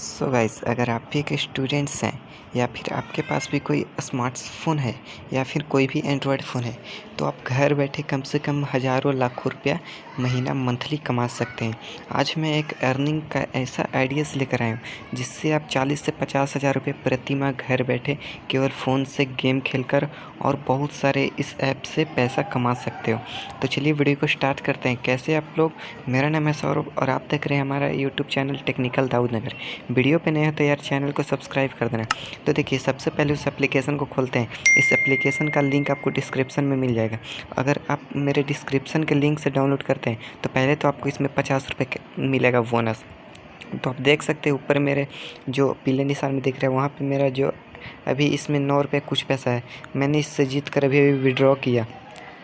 So guys, अगर आप भी एक स्टूडेंट्स हैं या फिर आपके पास भी कोई स्मार्टफ़ोन है या फिर कोई भी एंड्रॉयड फ़ोन है, तो आप घर बैठे कम से कम हज़ारों लाखों रुपया महीना मंथली कमा सकते हैं। आज मैं एक अर्निंग का ऐसा आइडियाज़ लेकर आया हूँ जिससे आप 40 से 50 हज़ार रुपये प्रति माह घर बैठे केवल फ़ोन से गेम खेलकर और बहुत सारे इस ऐप से पैसा कमा सकते हो। तो चलिए वीडियो को स्टार्ट करते हैं। कैसे आप लोग? मेरा नाम है सौरभ और आप देख रहे हैं हमारा YouTube channel technical Daudnagar. Video पे नए हो तो यार चैनल को सब्सक्राइब कर देना। तो देखिए, सबसे पहले उस एप्लीकेशन को खोलते हैं। इस एप्लीकेशन का लिंक आपको डिस्क्रिप्शन में मिल जाएगा। अगर आप मेरे डिस्क्रिप्शन के लिंक से डाउनलोड करते हैं तो पहले तो आपको इसमें 50 रुपये मिलेगा बोनस। तो आप देख सकते हैं ऊपर मेरे जो पीले निशान में दिख रहा है वहाँ पे मेरा जो अभी इसमें 9 रुपये कुछ पैसा है। मैंने इससे जीत कर अभी विड्रॉ किया।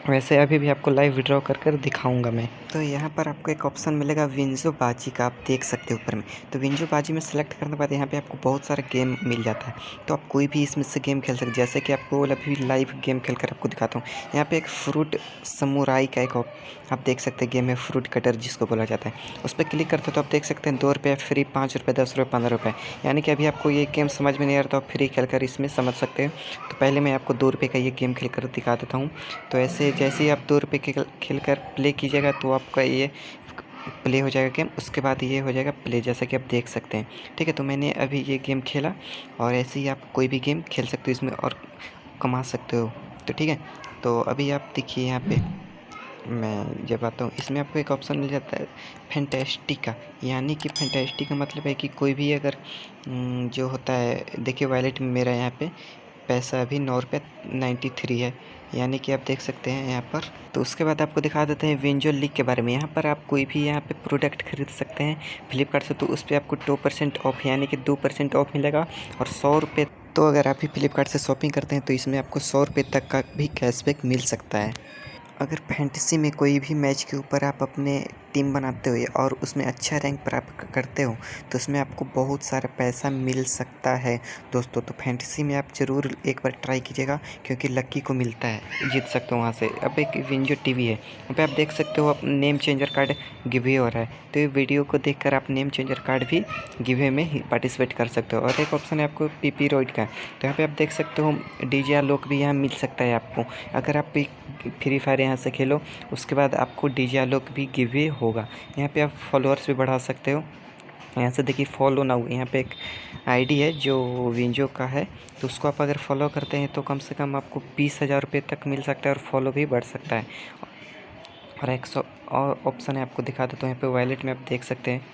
वैसे अभी भी आपको लाइव विड्रॉ कर दिखाऊंगा मैं। तो यहाँ पर आपको एक ऑप्शन मिलेगा विंजो बाजी का, आप देख सकते हैं ऊपर में। तो विंजो बाजी में सेलेक्ट करने के बाद यहाँ पे आपको बहुत सारा गेम मिल जाता है। तो आप कोई भी इसमें से गेम खेल सकते हैं। जैसे कि आपको अभी लाइव गेम खेल कर आपको दिखाता हूँ। यहाँ पे एक फ्रूट समुराई का एक आप देख सकते हैं गेम है, फ्रूट कटर जिसको बोला जाता है। उस पर क्लिक करते हो तो आप देख सकते हैं 2 रुपये फ्री, 5 रुपये, 10 रुपये, 15 रुपये। यानी कि अभी आपको ये गेम समझ में नहीं आ रहा तो आप फ्री खेल कर इसमें समझ सकते हैं। तो पहले मैं आपको 2 रुपये का ये गेम खेल कर दिखा देता हूँ। तो ऐसे जैसे ही आप 2 रुपये खेल कर प्ले कीजिएगा तो आपका ये प्ले हो जाएगा गेम। उसके बाद ये हो जाएगा प्ले, जैसा कि आप देख सकते हैं। ठीक है, तो मैंने अभी ये गेम खेला और ऐसे ही आप कोई भी गेम खेल सकते हो इसमें और कमा सकते हो। तो ठीक है, तो अभी आप देखिए यहाँ पे मैं जब आता हूँ इसमें आपको एक ऑप्शन मिल जाता है फैंटास्टिक का। यानी कि फैंटास्टिक का मतलब है कि कोई भी अगर जो होता है, देखिए वॉलेट में मेरा यहाँ पे पैसा अभी 9 रुपये 93 है। यानी कि आप देख सकते हैं यहाँ पर। तो उसके बाद आपको दिखा देते हैं विंजो लीग के बारे में। यहाँ पर आप कोई भी यहाँ पे प्रोडक्ट खरीद सकते हैं फ्लिपकार्ट से, तो उस पर आपको 2% ऑफ यानी कि 2% ऑफ मिलेगा और 100 रुपये। तो अगर आप भी फ्लिपकार्ट से शॉपिंग करते हैं तो इसमें आपको 100 रुपये तक का भी कैशबैक मिल सकता है। अगर फैंटेसी में कोई भी मैच के ऊपर आप अपने टीम बनाते हो और उसमें अच्छा रैंक प्राप्त करते हो तो उसमें आपको बहुत सारा पैसा मिल सकता है दोस्तों। तो फैंटेसी में आप ज़रूर एक बार ट्राई कीजिएगा क्योंकि लक्की को मिलता है, जीत सकते हो वहाँ से। अब एक विंजो टीवी है, वहाँ पे आप देख सकते हो आप नेम चेंजर कार्ड गिवे हो रहा है। तो ये वीडियो को देखकर आप नेम चेंजर कार्ड भी गिवे में ही पार्टिसिपेट कर सकते हो। और एक ऑप्शन है आपको पीपी रॉइड का, तो यहाँ पे आप देख सकते हो डीजे लोक भी यहाँ मिल सकता है आपको। अगर आप फ्री फायर यहाँ से खेलो उसके बाद आपको डीजे लोक भी गिवे होगा। यहाँ पे आप फॉलोअर्स भी बढ़ा सकते हो। यहाँ से देखिए फॉलो नाउ, यहाँ पे एक आईडी है जो विंजो का है, तो उसको आप अगर फॉलो करते हैं तो कम से कम आपको 20,000 रुपये तक मिल सकता है और फॉलो भी बढ़ सकता है। और एक और ऑप्शन है, आपको दिखा देता हूँ। यहाँ पे वॉलेट में आप देख सकते हैं,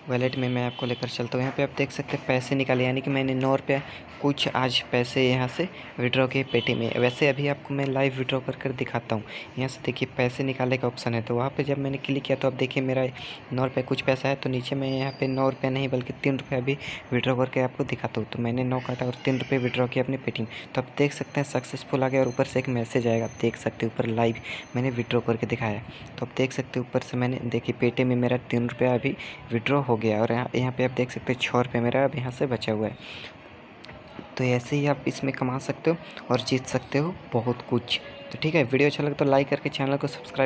वॉलेट में मैं आपको लेकर चलता हूँ। यहाँ पे आप देख सकते हैं पैसे निकाले, यानी कि मैंने 9 रुपये कुछ आज पैसे यहाँ से विड्रॉ किए पेटी में। वैसे अभी आपको मैं लाइव विड्रॉ कर दिखाता हूँ। यहाँ से देखिए पैसे निकालने का ऑप्शन है, तो वहाँ पे जब मैंने क्लिक किया तो आप देखिए मेरा 9 रुपये कुछ पैसा है। तो नीचे मैं यहाँ पे 9 रुपये नहीं बल्कि 3 रुपये अभी विड्रॉ करके आपको दिखाता हूँ। तो मैंने 9 काटा और 3 रुपये विड्रॉ किया अपनी पेटी में। तो आप देख सकते हैं सक्सेसफुल आ गया और ऊपर से एक मैसेज आएगा, आप देख सकते हैं ऊपर लाइव मैंने विड्रॉ करके दिखाया। तो आप देख सकते हैं ऊपर से मैंने देखिए पेटी में मेरा 3 रुपये अभी विड्रॉ हो गया और यहाँ पे आप देख सकते हैं 6 रुपये मेरा अब यहाँ से बचा हुआ है। तो ऐसे ही आप इसमें कमा सकते हो और जीत सकते हो बहुत कुछ। तो ठीक है, वीडियो अच्छा लगे तो लाइक करके चैनल को सब्सक्राइब